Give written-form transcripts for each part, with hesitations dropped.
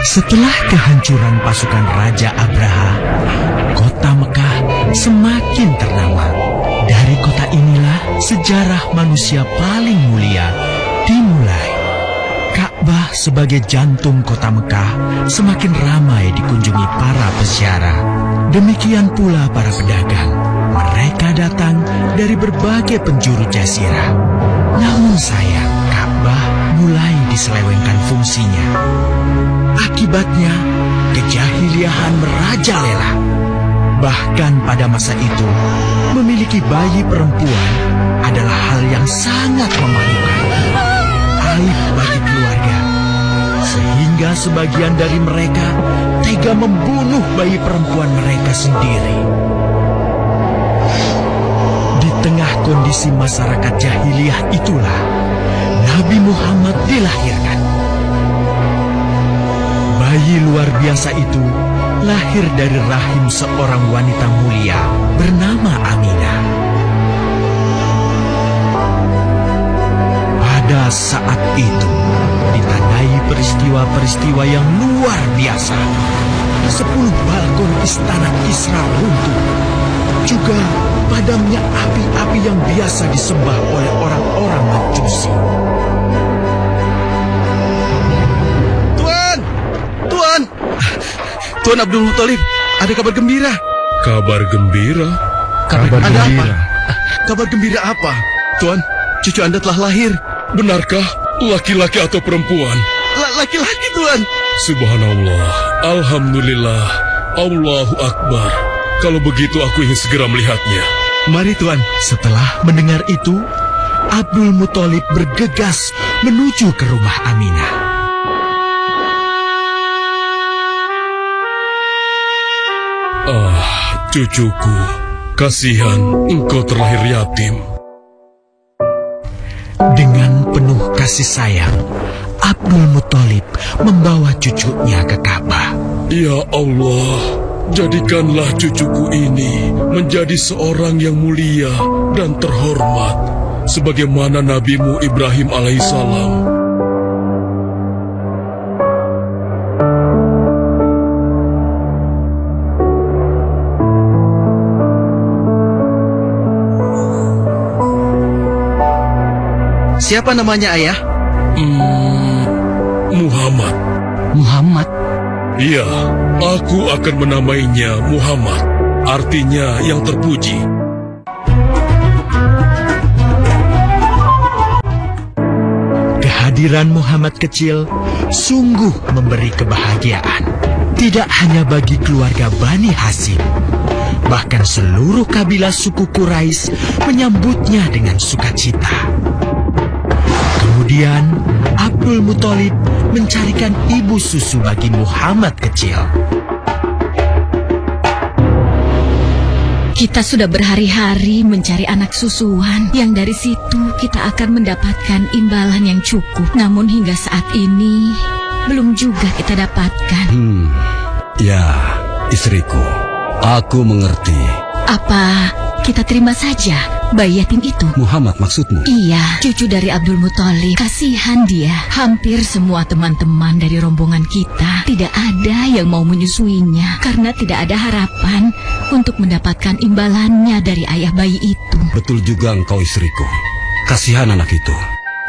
Setelah kehancuran pasukan Raja Abraha, kota Mekah semakin ternama. Dari kota inilah sejarah manusia paling mulia dimulai. Ka'bah sebagai jantung kota Mekah semakin ramai dikunjungi para peziarah. Demikian pula para pedagang. Mereka datang dari berbagai penjuru jazirah. Namun sayang, Ka'bah mulai diselewengkan fungsinya. Akibatnya, kejahiliahan merajalela. Bahkan pada masa itu, memiliki bayi perempuan adalah hal yang sangat memalukan. Aib bagi keluarga. Sehingga sebagian dari mereka tega membunuh bayi perempuan mereka sendiri. Di tengah kondisi masyarakat jahiliyah itulah Nabi Muhammad dilahirkan. Bayi luar biasa itu lahir dari rahim seorang wanita mulia bernama Aminah. Pada saat itu ditandai peristiwa-peristiwa yang luar biasa. 10 balkon istana Kisra runtuh. Juga padamnya api-api yang biasa disembah oleh orang-orang Majusi. Tuan Abdul Muthalib, ada kabar gembira. Kabar gembira? Kabar gembira? Kabar gembira apa? Tuan, cucu Anda telah lahir. Benarkah? Laki-laki atau perempuan? Laki-laki, Tuan. Subhanallah, Alhamdulillah, Allahu Akbar. Kalau begitu aku ingin segera melihatnya. Mari, Tuan. Setelah mendengar itu, Abdul Muthalib bergegas menuju ke rumah Aminah. Ah, cucuku, kasihan engkau terlahir yatim. Dengan penuh kasih sayang, Abdul Muthalib membawa cucunya ke Ka'bah. Ya Allah, jadikanlah cucuku ini menjadi seorang yang mulia dan terhormat, sebagaimana Nabimu Ibrahim alaihissalam. Siapa namanya, Ayah? Muhammad. Muhammad? Iya, aku akan menamainya Muhammad. Artinya yang terpuji. Kehadiran Muhammad kecil sungguh memberi kebahagiaan. Tidak hanya bagi keluarga Bani Hashim, bahkan seluruh kabilah suku Quraisy menyambutnya dengan sukacita. Kemudian Abdul Muthalib mencarikan ibu susu bagi Muhammad kecil. Kita sudah berhari-hari mencari anak susuan yang dari situ kita akan mendapatkan imbalan yang cukup. Namun hingga saat ini belum juga kita dapatkan. Ya, istriku, aku mengerti. Apa kita terima saja bayi yatim itu? Muhammad maksudmu? Iya, cucu dari Abdul Muthalib. Kasihan dia. Hampir semua teman-teman dari rombongan kita tidak ada yang mau menyusuinya karena tidak ada harapan untuk mendapatkan imbalannya dari ayah bayi itu. Betul juga engkau, istriku. Kasihan anak itu.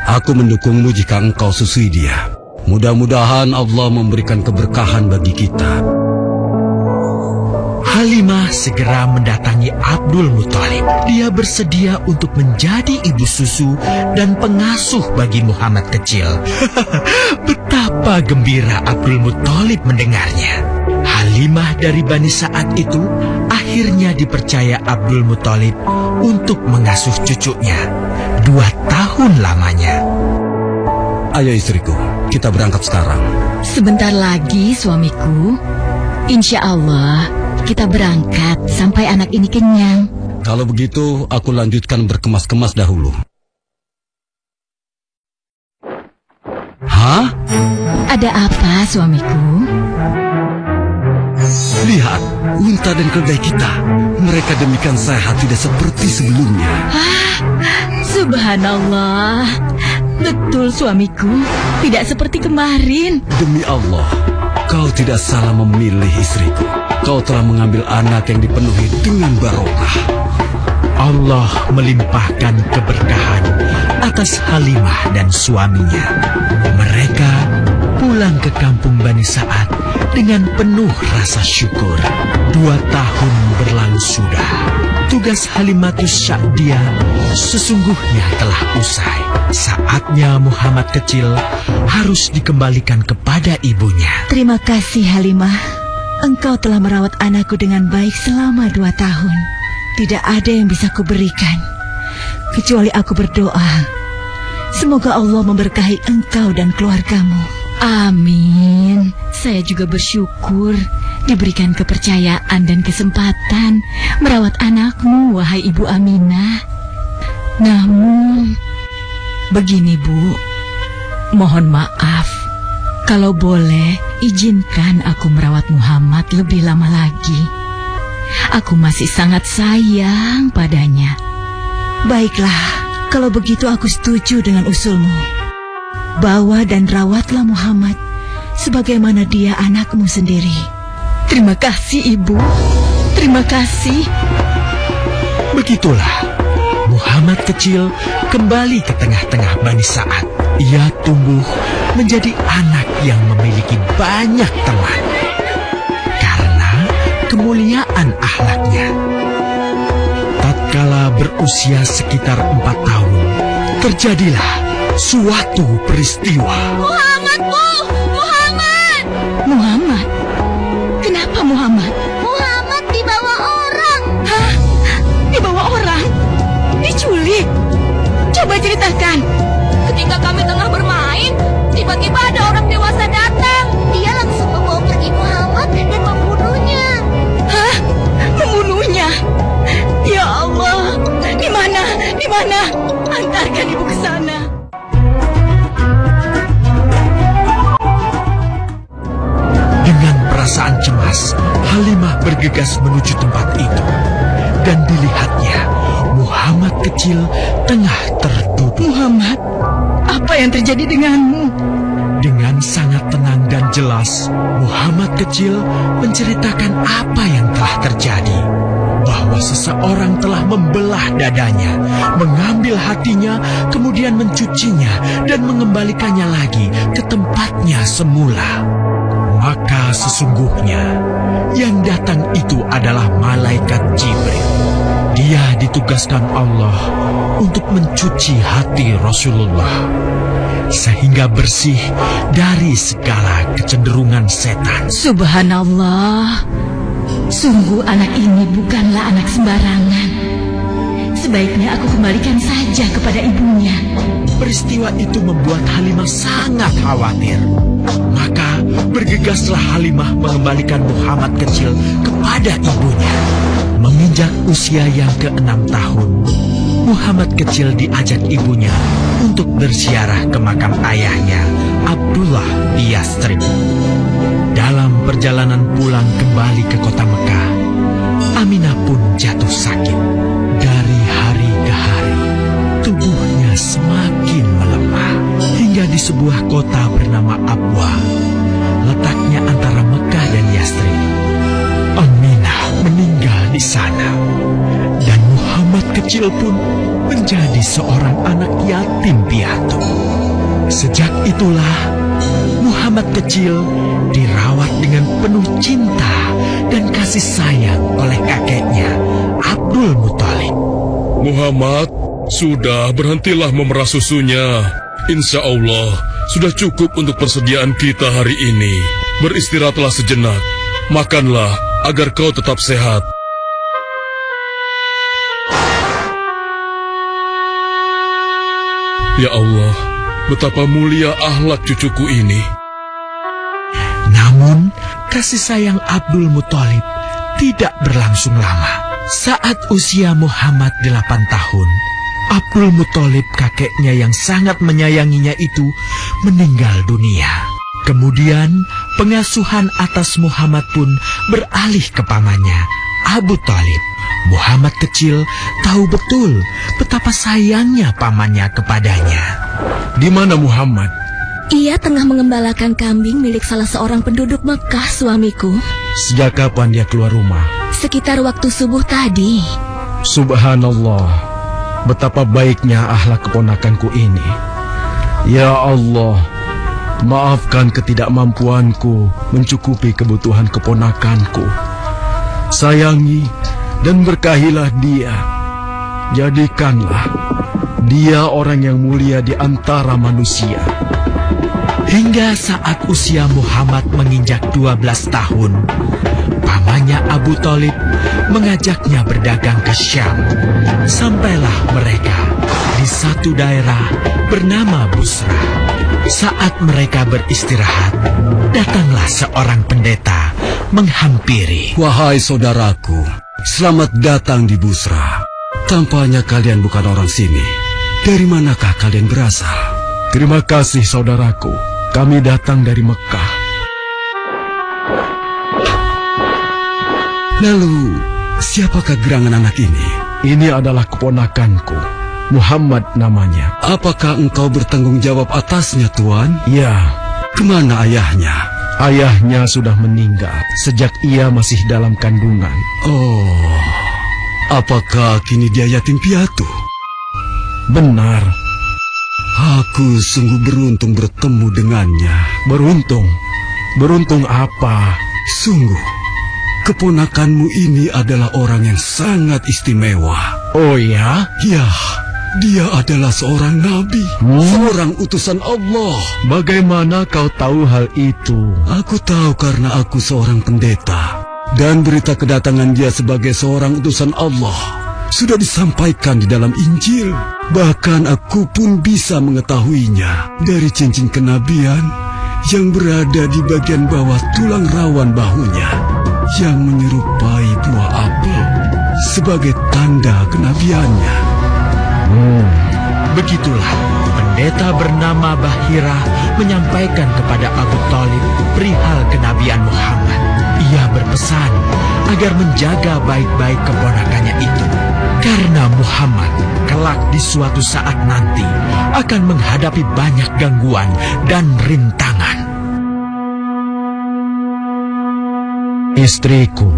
Aku mendukungmu jika engkau susui dia. Mudah-mudahan Allah memberikan keberkahan bagi kita. Halimah segera mendatangi Abdul Muthalib. Dia bersedia untuk menjadi ibu susu dan pengasuh bagi Muhammad kecil. Betapa gembira Abdul Muthalib mendengarnya. Halimah dari Bani Sa'ad itu akhirnya dipercaya Abdul Muthalib untuk mengasuh cucunya 2 tahun lamanya. Ayo istriku, kita berangkat sekarang. Sebentar lagi suamiku. Insya Allah kita berangkat sampai anak ini kenyang. Kalau begitu, aku lanjutkan berkemas-kemas dahulu. Hah? Ada apa, suamiku? Lihat, unta dan keledai kita. Mereka demikian sehat, tidak seperti sebelumnya. Subhanallah. Betul, suamiku. Tidak seperti kemarin. Demi Allah, Engkau tidak salah memilih istriku. Kau telah mengambil anak yang dipenuhi dengan barokah. Allah melimpahkan keberkahan atas Halimah dan suaminya. Mereka pulang ke kampung Bani Sa'ad dengan penuh rasa syukur. 2 tahun berlalu sudah. Tugas Halimatus Sya'diyah sesungguhnya telah usai. Saatnya Muhammad kecil harus dikembalikan kepada ibunya. Terima kasih Halimah. Engkau telah merawat anakku dengan baik selama 2 tahun. Tidak ada yang bisa kuberikan kecuali aku berdoa. Semoga Allah memberkahi engkau dan keluargamu. Amin. Saya juga bersyukur diberikan kepercayaan dan kesempatan merawat anakmu, wahai Ibu Aminah. Namun, begini Bu, mohon maaf. Kalau boleh, izinkan aku merawat Muhammad lebih lama lagi. Aku masih sangat sayang padanya. Baiklah, kalau begitu aku setuju dengan usulmu. Bawa dan rawatlah Muhammad sebagaimana dia anakmu sendiri. Terima kasih, Ibu. Terima kasih. Begitulah, Muhammad kecil kembali ke tengah-tengah Bani Sa'ad. Ia tumbuh menjadi anak yang memiliki banyak teman karena kemuliaan akhlaknya. Tatkala berusia sekitar 4 tahun, terjadilah suatu peristiwa. Muhammad, Bu! Muhammad! Muhammad? Kenapa Muhammad? Muhammad dibawa orang. Hah? Dibawa orang? Diculik? Coba ceritakan. Ketika kami tengah bermain, tiba-tiba ada orang dewasa datang. Dia langsung membawa pergi Muhammad dan membunuhnya. Hah? Membunuhnya? Ya Allah, di mana? Di mana? Antarkan ibu ke sana. Dengan perasaan cemas, Halimah bergegas menuju tempat itu. Dan dilihatnya, Muhammad kecil tengah terduduk. Muhammad, apa yang terjadi denganmu? Dengan sangat tenang dan jelas, Muhammad kecil menceritakan apa yang telah terjadi. Bahwa seseorang telah membelah dadanya, mengambil hatinya, kemudian mencucinya dan mengembalikannya lagi ke tempatnya semula. Maka sesungguhnya yang datang itu adalah malaikat Jibril. Dia ditugaskan Allah untuk mencuci hati Rasulullah sehingga bersih dari segala kecenderungan setan. Subhanallah, sungguh anak ini bukanlah anak sembarangan. Sebaiknya aku kembalikan saja kepada ibunya. Peristiwa itu membuat Halimah sangat khawatir. Maka bergegaslah Halimah mengembalikan Muhammad kecil kepada ibunya. Menginjak usia yang ke-6 tahun, Muhammad kecil diajak ibunya untuk berziarah ke makam ayahnya, Abdullah di Yastrib. Dalam perjalanan pulang kembali ke kota Mekah, Aminah pun jatuh sakit. Dari hari ke hari, tubuhnya semakin melemah. Hingga di sebuah kota bernama Abwa, letaknya antara Mekah dan Yastrib, Aminah meninggal di sana. Dan Muhammad kecil pun menjadi seorang anak yatim piatu. Sejak itulah Muhammad kecil dirawat dengan penuh cinta dan kasih sayang oleh kakeknya, Abdul Muthalib. Muhammad, sudah berhentilah memerah susunya. Insya Allah, sudah cukup untuk persediaan kita hari ini. Beristirahatlah sejenak. Makanlah agar kau tetap sehat. Ya Allah, betapa mulia akhlak cucuku ini. Namun, kasih sayang Abdul Muthalib tidak berlangsung lama. Saat usia Muhammad 8 tahun, Abdul Muthalib, kakeknya yang sangat menyayanginya itu, meninggal dunia. Kemudian, pengasuhan atas Muhammad pun beralih ke pamannya, Abu Thalib. Muhammad kecil tahu betul betapa sayangnya pamannya kepadanya. Di mana Muhammad? Ia tengah mengembalakan kambing milik salah seorang penduduk Mekah, suamiku. Sejak kapan dia keluar rumah? Sekitar waktu subuh tadi. Subhanallah, betapa baiknya akhlak keponakanku ini. Ya Allah, maafkan ketidakmampuanku mencukupi kebutuhan keponakanku. Sayangi dan berkahilah dia. Jadikanlah dia orang yang mulia di antara manusia. Hingga saat usia Muhammad menginjak 12 tahun, pamannya Abu Thalib mengajaknya berdagang ke Syam. Sampailah mereka di satu daerah bernama Busra. Saat mereka beristirahat, datanglah seorang pendeta menghampiri. Wahai saudaraku, selamat datang di Busra. Tampaknya kalian bukan orang sini. Dari manakah kalian berasal? Terima kasih saudaraku, kami datang dari Mekah. Lalu, siapakah gerangan anak ini? Ini adalah keponakanku, Muhammad namanya. Apakah engkau bertanggung jawab atasnya, Tuan? Ya, Kemana ayahnya? ayahnya sudah meninggal sejak ia masih dalam kandungan. Oh, apakah kini dia yatim piatu? Benar, Aku sungguh beruntung bertemu dengannya. beruntung. Beruntung apa? Sungguh, keponakanmu ini adalah orang yang sangat istimewa. Oh ya? Ya, dia adalah seorang nabi, seorang utusan Allah. Bagaimana kau tahu hal itu? Aku tahu karena aku seorang pendeta, dan berita kedatangan dia sebagai seorang utusan Allah sudah disampaikan di dalam Injil. Bahkan aku pun bisa mengetahuinya dari cincin kenabian yang berada di bagian bawah tulang rawan bahunya yang menyerupai buah apel sebagai tanda kenabiannya. Begitulah pendeta bernama Bahira menyampaikan kepada Abu Thalib perihal kenabian Muhammad. Ia berpesan agar menjaga baik-baik keponakannya itu, karena Muhammad kelak di suatu saat nanti akan menghadapi banyak gangguan dan rintangan. Istriku,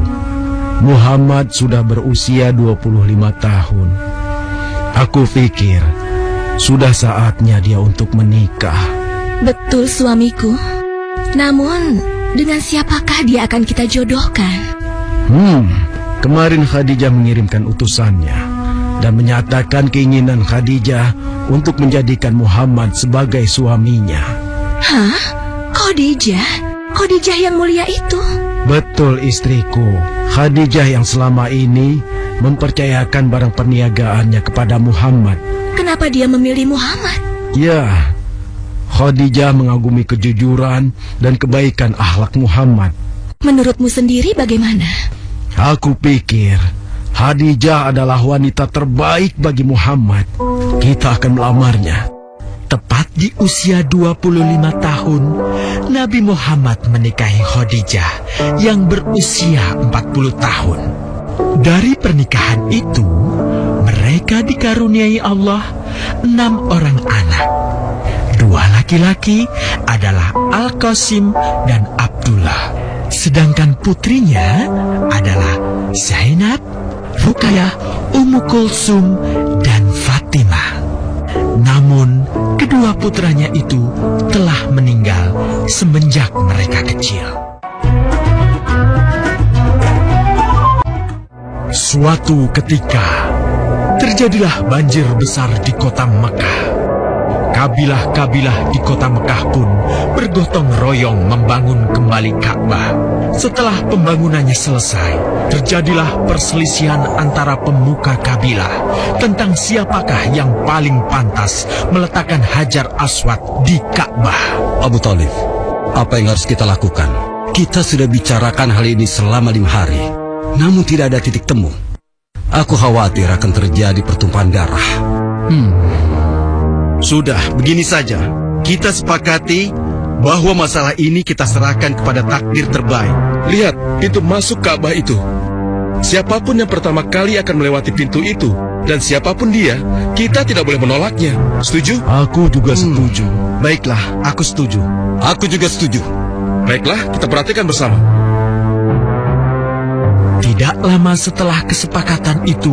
Muhammad sudah berusia 25 tahun. Aku pikir sudah saatnya dia untuk menikah. Betul, suamiku. Namun, dengan siapakah dia akan kita jodohkan? Kemarin Khadijah mengirimkan utusannya dan menyatakan keinginan Khadijah untuk menjadikan Muhammad sebagai suaminya. Hah? Khadijah? Khadijah yang mulia itu? Betul, istriku. Khadijah yang selama ini mempercayakan barang perniagaannya kepada Muhammad. Kenapa dia memilih Muhammad? Ya, Khadijah mengagumi kejujuran dan kebaikan akhlak Muhammad. Menurutmu sendiri bagaimana? Aku pikir Khadijah adalah wanita terbaik bagi Muhammad. Kita akan melamarnya. Tepat di usia 25 tahun, Nabi Muhammad menikahi Khadijah yang berusia 40 tahun. Dari pernikahan itu, mereka dikaruniai Allah 6 orang anak. 2 laki-laki adalah Al-Qasim dan Abdullah. Sedangkan putrinya adalah Zainab, Ruqayyah, Ummu Kulsum, dan Fatimah. Namun, kedua putranya itu telah meninggal semenjak mereka kecil. Suatu ketika, terjadilah banjir besar di kota Mekah. Kabilah-kabilah di kota Mekah pun bergotong royong membangun kembali Ka'bah. Setelah pembangunannya selesai, terjadilah perselisihan antara pemuka kabilah tentang siapakah yang paling pantas meletakkan Hajar Aswad di Ka'bah. Abu Thalib, apa yang harus kita lakukan? Kita sudah bicarakan hal ini selama 5 hari, namun tidak ada titik temu. Aku khawatir akan terjadi pertumpahan darah. Sudah, begini saja. Kita sepakati bahwa masalah ini kita serahkan kepada takdir terbaik. Lihat pintu masuk Ka'bah itu. Siapapun yang pertama kali akan melewati pintu itu Dan siapapun dia, kita tidak boleh menolaknya. Setuju? Aku juga setuju. Baiklah, aku setuju. Aku juga setuju. Baiklah, kita perhatikan bersama. Tidak lama setelah kesepakatan itu,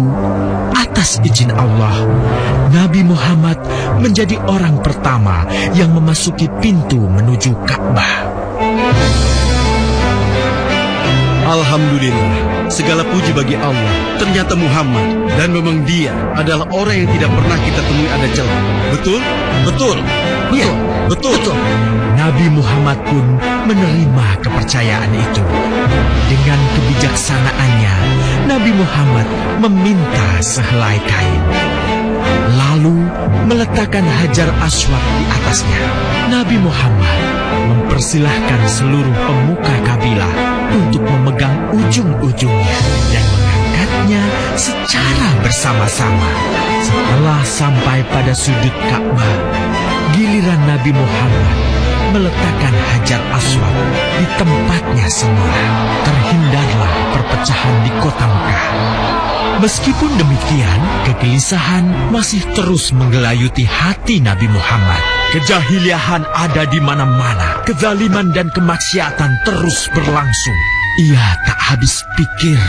atas izin Allah, Nabi Muhammad menjadi orang pertama yang memasuki pintu menuju Ka'bah. Alhamdulillah, segala puji bagi Allah. Ternyata Muhammad, dan memang dia adalah orang yang tidak pernah kita temui ada celah. Betul? Betul. Ya, Betul. Nabi Muhammad pun menerima kepercayaan itu. Dengan kebijaksanaannya, Nabi Muhammad meminta sehelai kain, lalu meletakkan Hajar Aswad di atasnya. Nabi Muhammad mempersilahkan seluruh pemuka kabilah untuk memegang ujung-ujungnya dan mengangkatnya secara bersama-sama. Setelah sampai pada sudut Ka'bah, giliran Nabi Muhammad meletakkan Hajar Aswad di tempatnya semula. Terhindarlah perpecahan di kota Mekah. Meskipun demikian, kegelisahan masih terus menggelayuti hati Nabi Muhammad. Kejahiliahan ada di mana-mana. Kezaliman dan kemaksiatan terus berlangsung. Ia tak habis pikir.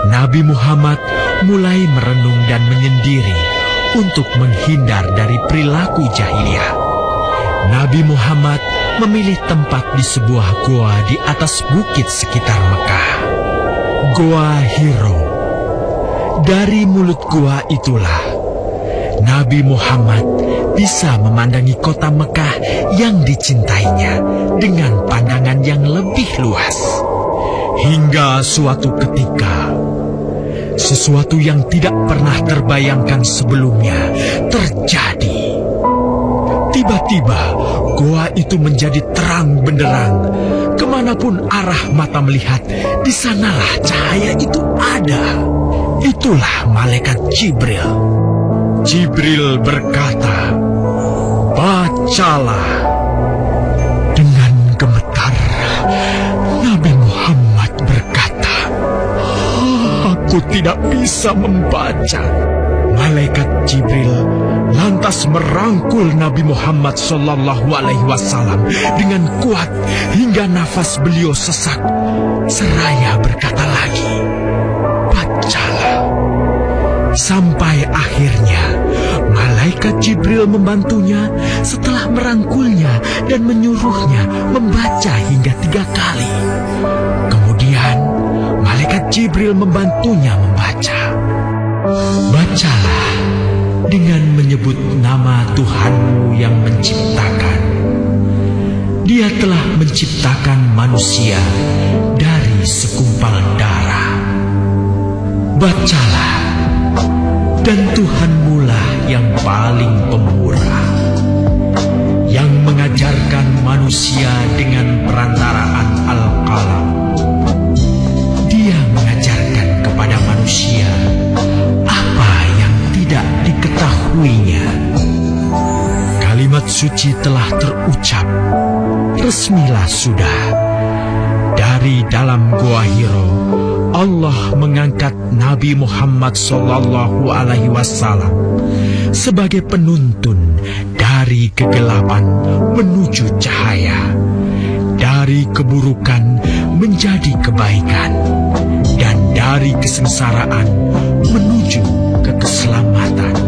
Nabi Muhammad mulai merenung dan menyendiri untuk menghindar dari perilaku jahiliyah. Nabi Muhammad memilih tempat di sebuah goa di atas bukit sekitar Mekah. Goa Hiro. Dari mulut goa itulah Nabi Muhammad bisa memandangi kota Mekah yang dicintainya dengan pandangan yang lebih luas. Hingga suatu ketika, sesuatu yang tidak pernah terbayangkan sebelumnya terjadi. Tiba-tiba, goa itu menjadi terang benderang. Kemanapun arah mata melihat, di sanalah cahaya itu ada. Itulah malaikat Jibril. Jibril berkata, "Bacalah." Dengan gemetar, Nabi Muhammad berkata, "Aku tidak bisa membaca." Malaikat Jibril lantas merangkul Nabi Muhammad SAW dengan kuat hingga nafas beliau sesak. Seraya berkata lagi, "Bacalah." Sampai akhirnya malaikat Jibril membantunya setelah merangkulnya dan menyuruhnya membaca hingga 3 kali. Kemudian malaikat Jibril membantunya membaca. "Bacalah dengan menyebut nama Tuhanmu yang menciptakan. Dia telah menciptakan manusia dari segumpal darah. Bacalah, dan Tuhanmu lah yang paling pemurah, yang mengajarkan manusia dengan perantaraan Al-Qalam. Dia mengajarkan kepada manusia apa yang tidak diketahuinya." Kalimat suci telah terucap. Resmilah sudah. Dari dalam Goa Hiro, Allah mengangkat Nabi Muhammad SAW sebagai penuntun dari kegelapan menuju cahaya, dari keburukan menjadi kebaikan, dan dari kesengsaraan menuju ke keselamatan.